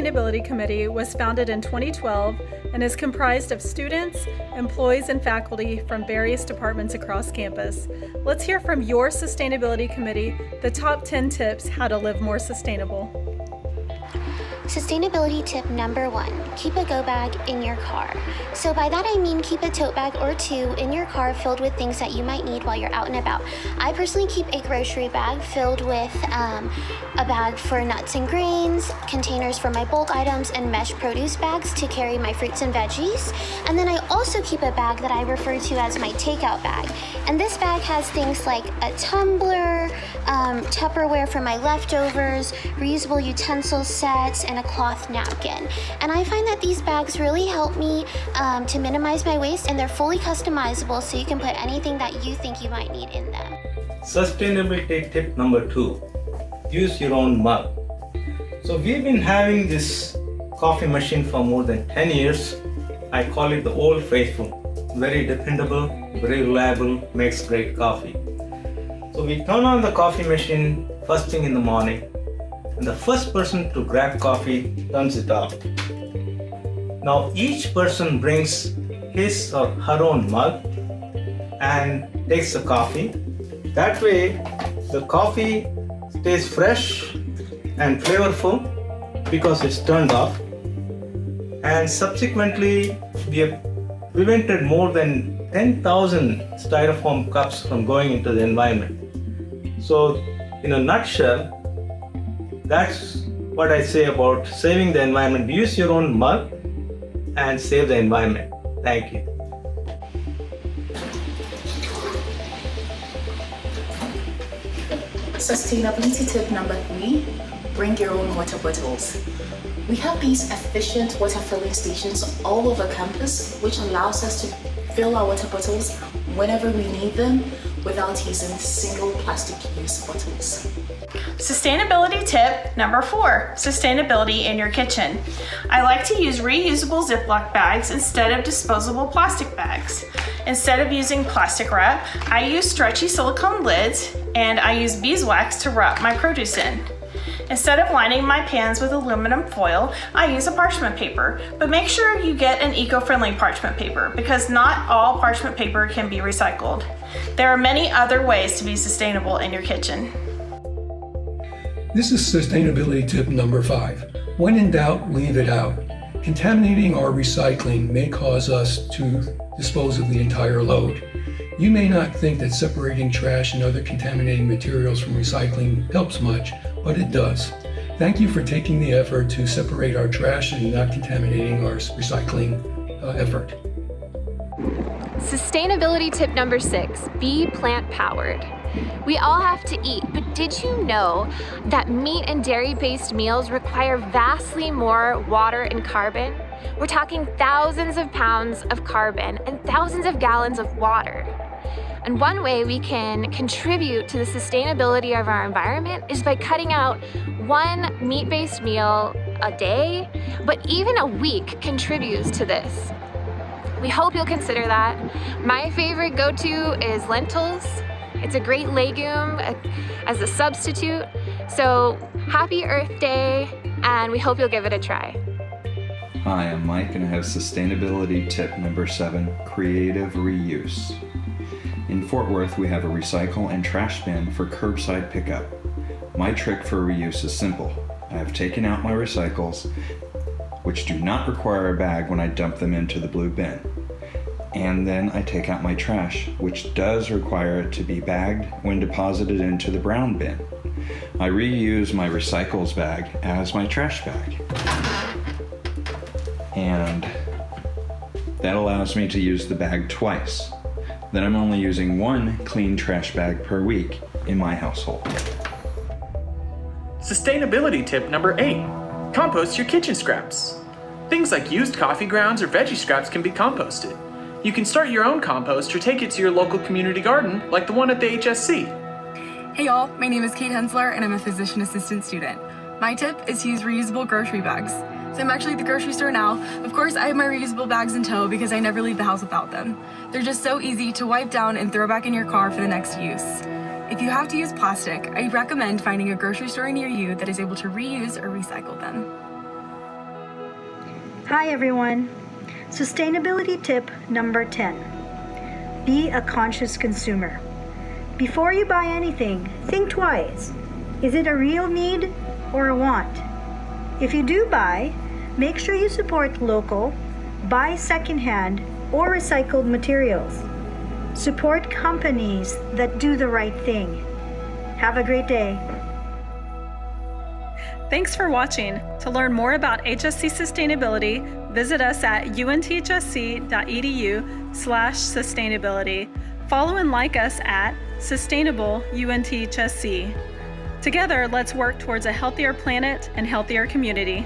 Sustainability Committee was founded in 2012 and is comprised of students, employees, and faculty from various departments across campus. Let's hear from your Sustainability Committee the top 10 tips how to live more sustainable. Sustainability tip number 1, keep a go bag in your car. So by that I mean keep a tote bag or 2 in your car filled with things that you might need while you're out and about. I personally keep a grocery bag filled with a bag for nuts and grains, containers for my bulk items, and mesh produce bags to carry my fruits and veggies. And then I also keep a bag that I refer to as my takeout bag. And this bag has things like a tumbler, Tupperware for my leftovers, reusable utensil sets, and a cloth napkin. And I find that these bags really help me to minimize my waste, and they're fully customizable, so you can put anything that you think you might need in them. Sustainability tip number 2, use your own mug. So we've been having this coffee machine for more than 10 years. I call it the old faithful. Very dependable, very reliable, makes great coffee. So we turn on the coffee machine first thing in the morning, and the first person to grab coffee turns it off. Now each person brings his or her own mug and takes the coffee. That way the coffee stays fresh and flavorful because it's turned off. And subsequently we have prevented more than 10,000 styrofoam cups from going into the environment. So in a nutshell, that's what I say about saving the environment. Use your own mug and save the environment. Thank you. Sustainability tip number 3, bring your own water bottles. We have these efficient water filling stations all over campus, which allows us to fill our water bottles whenever we need them without using single plastic use bottles. Sustainability tip number 4, sustainability in your kitchen. I like to use reusable Ziploc bags instead of disposable plastic bags. Instead of using plastic wrap, I use stretchy silicone lids, and I use beeswax to wrap my produce in. Instead of lining my pans with aluminum foil, I use a parchment paper, but make sure you get an eco-friendly parchment paper because not all parchment paper can be recycled. There are many other ways to be sustainable in your kitchen. This is sustainability tip number 5. When in doubt, leave it out. Contaminating our recycling may cause us to dispose of the entire load. You may not think that separating trash and other contaminating materials from recycling helps much, but it does. Thank you for taking the effort to separate our trash and not contaminating our recycling effort. Sustainability tip number 6, be plant-powered. We all have to eat, but did you know that meat and dairy-based meals require vastly more water and carbon? We're talking thousands of pounds of carbon and thousands of gallons of water. And one way we can contribute to the sustainability of our environment is by cutting out one meat-based meal a day, but even a week contributes to this. We hope you'll consider that. My favorite go-to is lentils. It's a great legume as a substitute. So happy Earth Day, and we hope you'll give it a try. Hi, I'm Mike, and I have sustainability tip number 7, creative reuse. In Fort Worth, we have a recycle and trash bin for curbside pickup. My trick for reuse is simple. I have taken out my recycles, which do not require a bag when I dump them into the blue bin. And then I take out my trash, which does require it to be bagged when deposited into the brown bin. I reuse my recycles bag as my trash bag. And that allows me to use the bag twice. Then I'm only using one clean trash bag per week in my household. Sustainability tip number 8, compost your kitchen scraps. Things like used coffee grounds or veggie scraps can be composted. You can start your own compost or take it to your local community garden like the one at the HSC. Hey y'all, my name is Kate Hensler and I'm a physician assistant student. My tip is to use reusable grocery bags. So I'm actually at the grocery store now. Of course, I have my reusable bags in tow because I never leave the house without them. They're just so easy to wipe down and throw back in your car for the next use. If you have to use plastic, I recommend finding a grocery store near you that is able to reuse or recycle them. Hi everyone. Sustainability tip number 10. Be a conscious consumer. Before you buy anything, think twice. Is it a real need or a want? If you do buy, make sure you support local, buy secondhand or recycled materials. Support companies that do the right thing. Have a great day. Thanks for watching. To learn more about HSC sustainability, visit us at unthsc.edu/sustainability. Follow and like us at Sustainable UNT HSC. Together, let's work towards a healthier planet and healthier community.